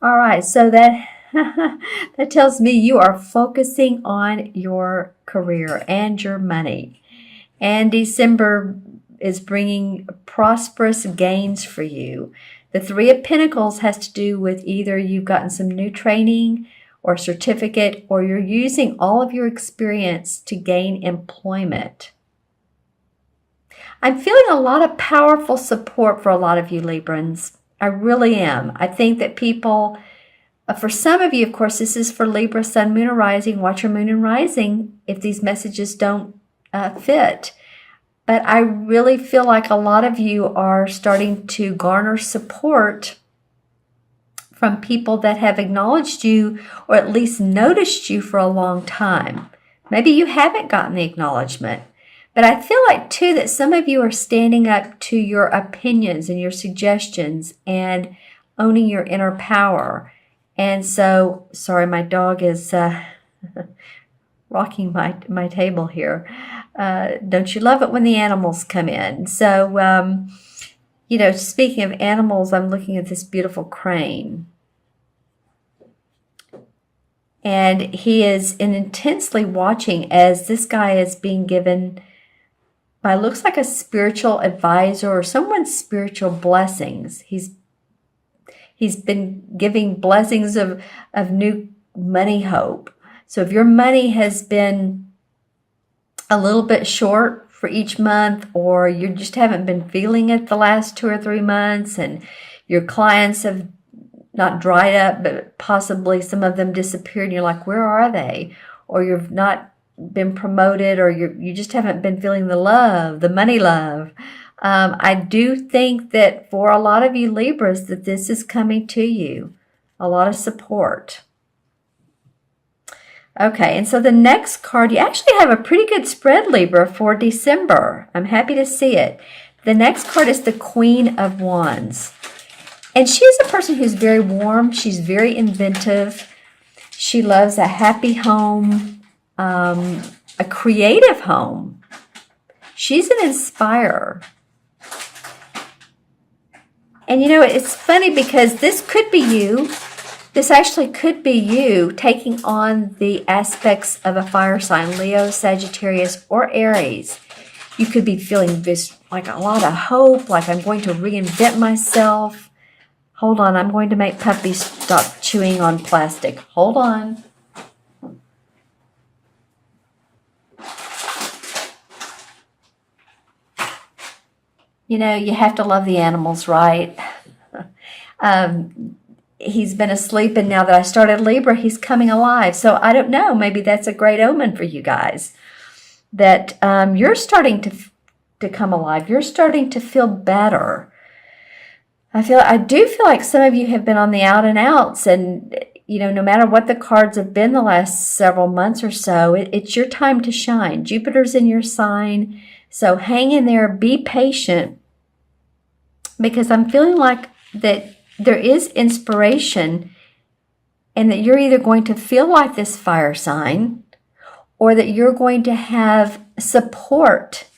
All right, so that that tells me you are focusing on your career and your money. And December is bringing prosperous gains for you. The Three of Pentacles has to do with either you've gotten some new training or certificate, or you're using all of your experience to gain employment. I'm feeling a lot of powerful support for a lot of you Librans. I really am. I think that people, for some of you, of course, this is for Libra, Sun, Moon, or Rising. Watch your Moon and Rising if these messages don't fit. But I really feel like a lot of you are starting to garner support from people that have acknowledged you or at least noticed you for a long time. Maybe you haven't gotten the acknowledgement. But I feel like, too, that some of you are standing up to your opinions and your suggestions and owning your inner power. And so, sorry, my dog is rocking my table here. Don't you love it when the animals come in? So, speaking of animals, I'm looking at this beautiful crane. And he is intensely watching as this guy is being given by looks like a spiritual advisor or someone's spiritual blessings. He's been giving blessings of new money hope. So if your money has been a little bit short for each month, or you just haven't been feeling it the last 2 or 3 months, and your clients have not dried up, but possibly some of them disappeared, and you're like, where are they? Or you've not been promoted, or you just haven't been feeling the love, the money love. I do think that for a lot of you Libras that this is coming to you. A lot of support. Okay, and so the next card, you actually have a pretty good spread, Libra, for December. I'm happy to see it. The next card is the Queen of Wands. And she's a person who's very warm. She's very inventive. She loves a happy home, a creative home. She's an inspirer. And it's funny because this could be you. This actually could be you taking on the aspects of a fire sign, Leo, Sagittarius, or Aries. You could be feeling this like a lot of hope, like I'm going to reinvent myself. Hold on, I'm going to make Puppy stop chewing on plastic. Hold on. You have to love the animals, right? He's been asleep, and now that I started Libra, he's coming alive. So I don't know, maybe that's a great omen for you guys, that you're starting to come alive. You're starting to feel better. I do feel like some of you have been on the out and outs, and no matter what the cards have been the last several months or so, it's your time to shine. Jupiter's in your sign, so hang in there, be patient, because I'm feeling like that there is inspiration, and that you're either going to feel like this fire sign, or that you're going to have support.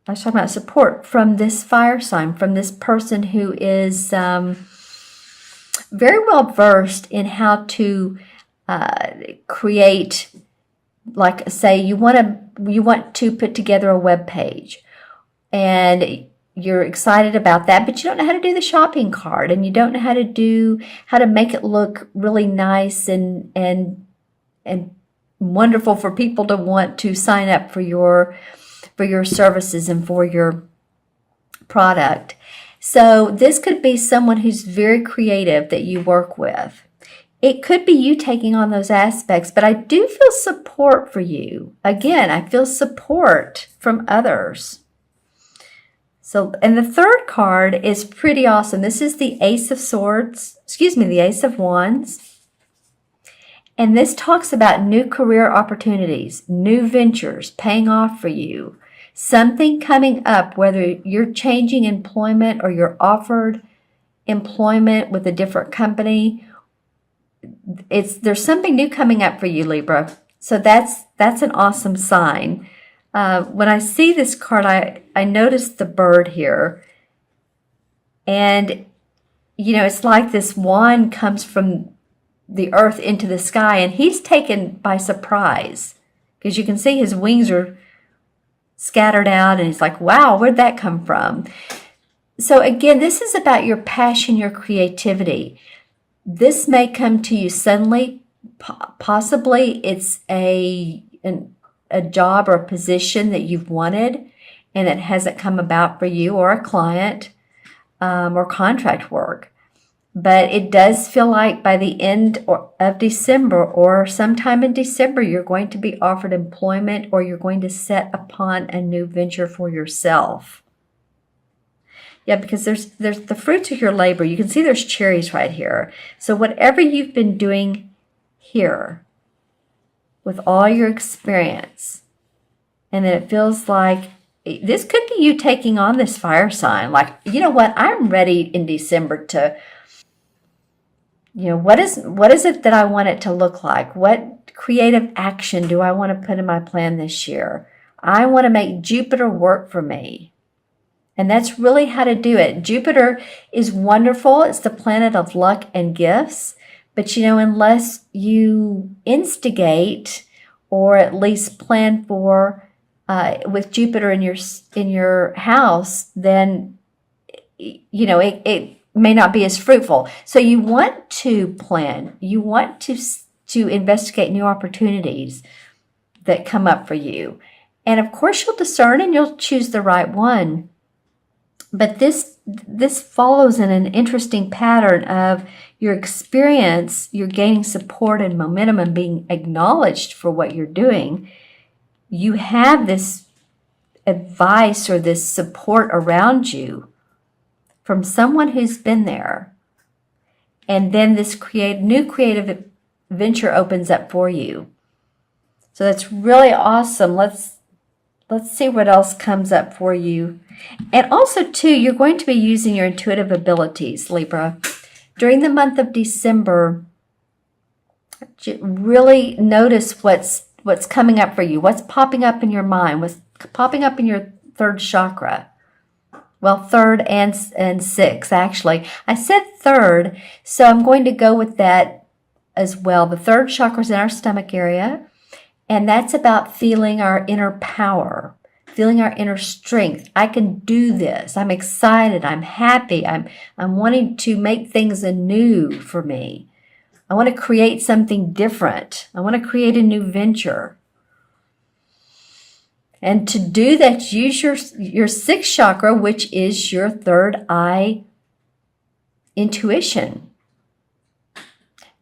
I was talking about support from this fire sign, from this person who is very well versed in how to create, like, say you want to put together a web page, and you're excited about that, but you don't know how to do the shopping cart, and you don't know how to make it look really nice and wonderful for people to want to sign up for your services and for your product. So this could be someone who's very creative that you work with. It could be you taking on those aspects, but I do feel support for you. Again, I feel support from others. So, and the third card is pretty awesome. This is the Ace of Wands. And this talks about new career opportunities, new ventures paying off for you. Something coming up, whether you're changing employment or you're offered employment with a different company. There's something new coming up for you, Libra. So that's an awesome sign. When I see this card, I noticed the bird here. And, you know, it's like this wand comes from the earth into the sky, and he's taken by surprise because you can see his wings are scattered out, and he's like, wow, where'd that come from? So again, this is about your passion, your creativity. This may come to you suddenly. Possibly it's a job or a position that you've wanted and it hasn't come about for you, or a client, or contract work. But it does feel like by the end of December or sometime in December, you're going to be offered employment, or you're going to set upon a new venture for yourself. Yeah, because there's the fruits of your labor. You can see there's cherries right here. So whatever you've been doing here with all your experience, and then it feels like this could be you taking on this fire sign. Like, you know what? I'm ready in December to, you know, what is it that I want it to look like? What creative action do I want to put in my plan this year? I want to make Jupiter work for me. And that's really how to do it. Jupiter is wonderful. It's the planet of luck and gifts. But, you know, unless you instigate or at least plan for, with Jupiter in your house, then, you know, it may not be as fruitful. So you want to plan. You want to investigate new opportunities that come up for you. And of course, you'll discern and you'll choose the right one. But this follows in an interesting pattern of your experience. You're gaining support and momentum and being acknowledged for what you're doing. You have this advice or this support around you from someone who's been there. And then this new creative venture opens up for you. So that's really awesome. Let's see what else comes up for you. And also, too, you're going to be using your intuitive abilities, Libra. During the month of December, really notice what's coming up for you, what's popping up in your mind, what's popping up in your third chakra. Well, third and sixth, actually. I said third, so I'm going to go with that as well. The third chakra is in our stomach area, and that's about feeling our inner power, feeling our inner strength. I can do this. I'm excited. I'm happy. I'm wanting to make things anew for me. I want to create something different. I want to create a new venture. And to do that, use your sixth chakra, which is your third eye intuition.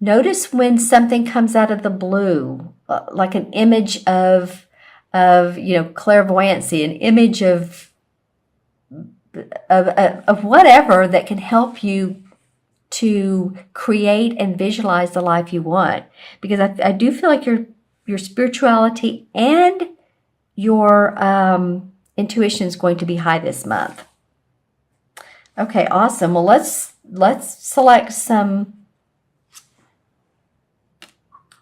Notice when something comes out of the blue, like an image of clairvoyancy, an image of whatever that can help you to create and visualize the life you want. Because I do feel like your spirituality and your intuition is going to be high this month. Okay, awesome. Well, let's select some.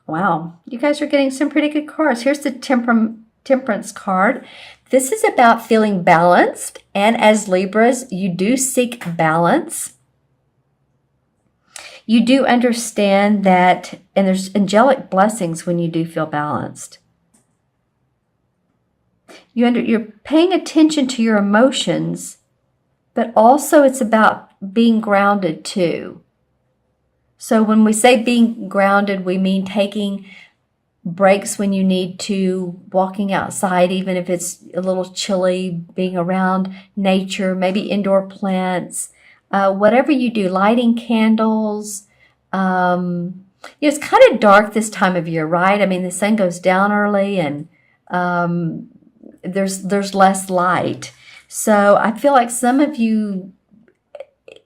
Wow, you guys are getting some pretty good cards. Here's the Temperance card. This is about feeling balanced, and as Libras, you do seek balance. You do understand that, and there's angelic blessings when you do feel balanced. You're paying attention to your emotions, but also it's about being grounded too. So when we say being grounded, we mean taking breaks when you need to, walking outside, even if it's a little chilly, being around nature, maybe indoor plants, whatever you do, lighting candles. It's kind of dark this time of year, right? I mean, the sun goes down early and there's less light. So I feel like some of you,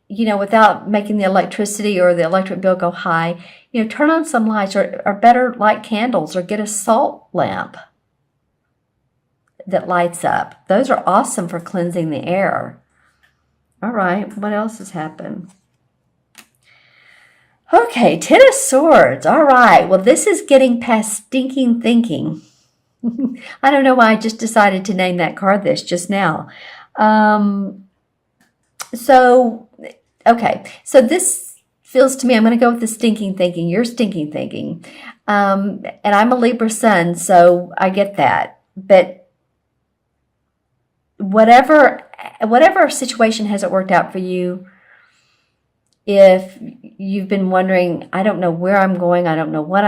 without making the electricity or the electric bill go high, turn on some lights or better light candles or get a salt lamp that lights up. Those are awesome for cleansing the air. All right, what else has happened? Okay, Ten of Swords. All right, well, this is getting past stinking thinking. I don't know why I just decided to name that card this just now. So Okay, so this feels to me, I'm going to go with the stinking thinking. You're stinking thinking. And I'm a Libra sun, so I get that. But whatever situation hasn't worked out for you, if you've been wondering, I don't know where I'm going, I don't know what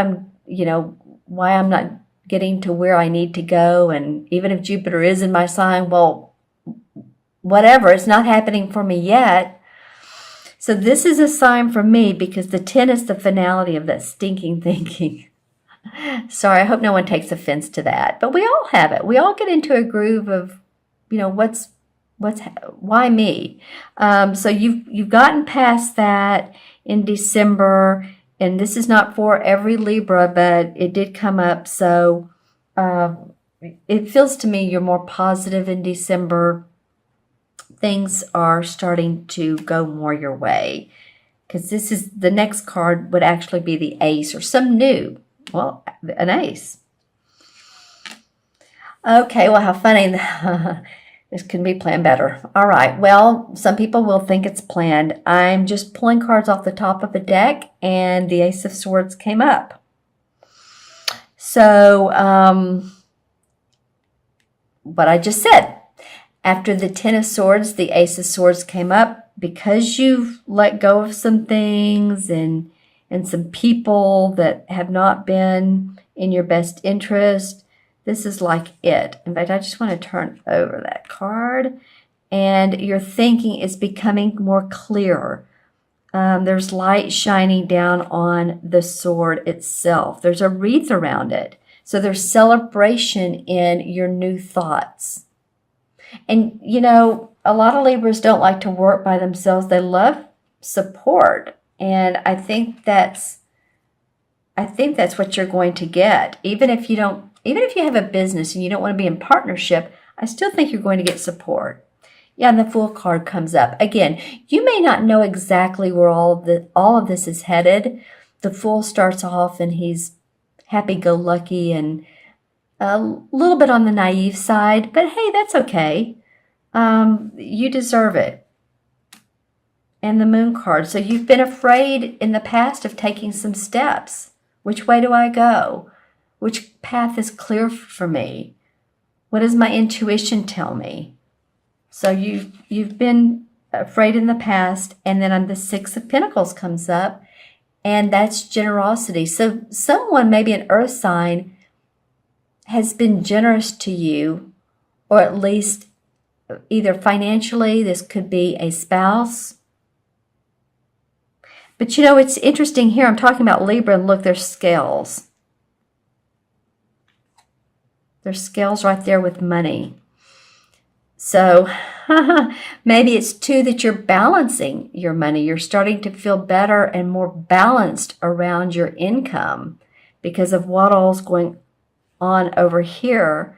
why I'm not getting to where I need to go, and even if Jupiter is in my sign, well, whatever, it's not happening for me yet. So this is a sign for me because the 10 is the finality of that stinking thinking. Sorry, I hope no one takes offense to that. But we all have it. We all get into a groove of, why me? So you've gotten past that in December, and this is not for every Libra, but it did come up. So it feels to me you're more positive in December. Things are starting to go more your way, because this is the next card would actually be the ace or some new, well, an ace. Okay, well, how funny. This couldn't be planned better. All right, well, some people will think it's planned. I'm just pulling cards off the top of a deck, and the Ace of Swords came up. So what I just said. After the 10 of Swords, the Ace of Swords came up. Because you've let go of some things and some people that have not been in your best interest, this is like it. In fact, I just want to turn over that card. And your thinking is becoming more clear. There's light shining down on the sword itself. There's a wreath around it. So there's celebration in your new thoughts. And, a lot of Libras don't like to work by themselves. They love support. And I think that's what you're going to get. Even if you have a business and you don't want to be in partnership, I still think you're going to get support. Yeah, and the Fool card comes up. Again, you may not know exactly where all of this is headed. The Fool starts off and he's happy-go-lucky and a little bit on the naive side, but hey, that's okay. You deserve it. And the Moon card. So you've been afraid in the past of taking some steps. Which way do I go? Which path is clear for me? What does my intuition tell me? So you've been afraid in the past, and then on the Six of Pentacles comes up, and that's generosity. So someone, maybe an earth sign, has been generous to you, or at least either financially. This could be a spouse. But it's interesting here. I'm talking about Libra, and look, there's scales. There's scales right there with money. So maybe it's too that you're balancing your money. You're starting to feel better and more balanced around your income because of what all's going on over here.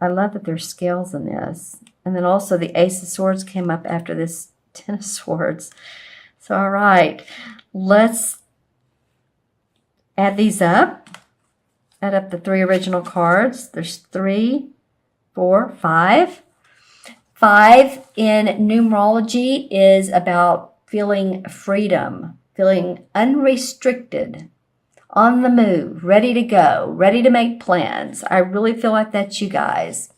I love that there's scales in this. And then also the Ace of Swords came up after this 10 of Swords. So, all right, let's add these up. Add up the 3 original cards. There's 3, 4, 5. 5 in numerology is about feeling freedom, feeling unrestricted, on the move, ready to go, ready to make plans. I really feel like that's you guys.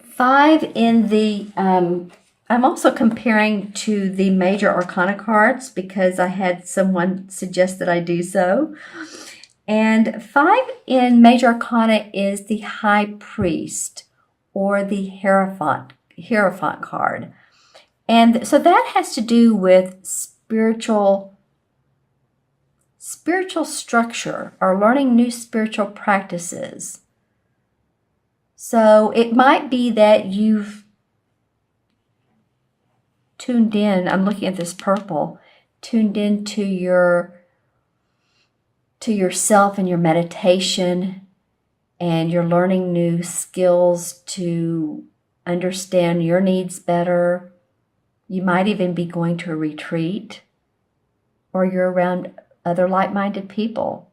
5 in the, I'm also comparing to the major arcana cards because I had someone suggest that I do so. And 5 in major arcana is the High Priest or the Hierophant card. And so that has to do with spiritual structure or learning new spiritual practices. So it might be that you've tuned in, I'm looking at this purple, tuned into yourself and your meditation, and you're learning new skills to understand your needs better. You might even be going to a retreat, or you're around other like-minded people.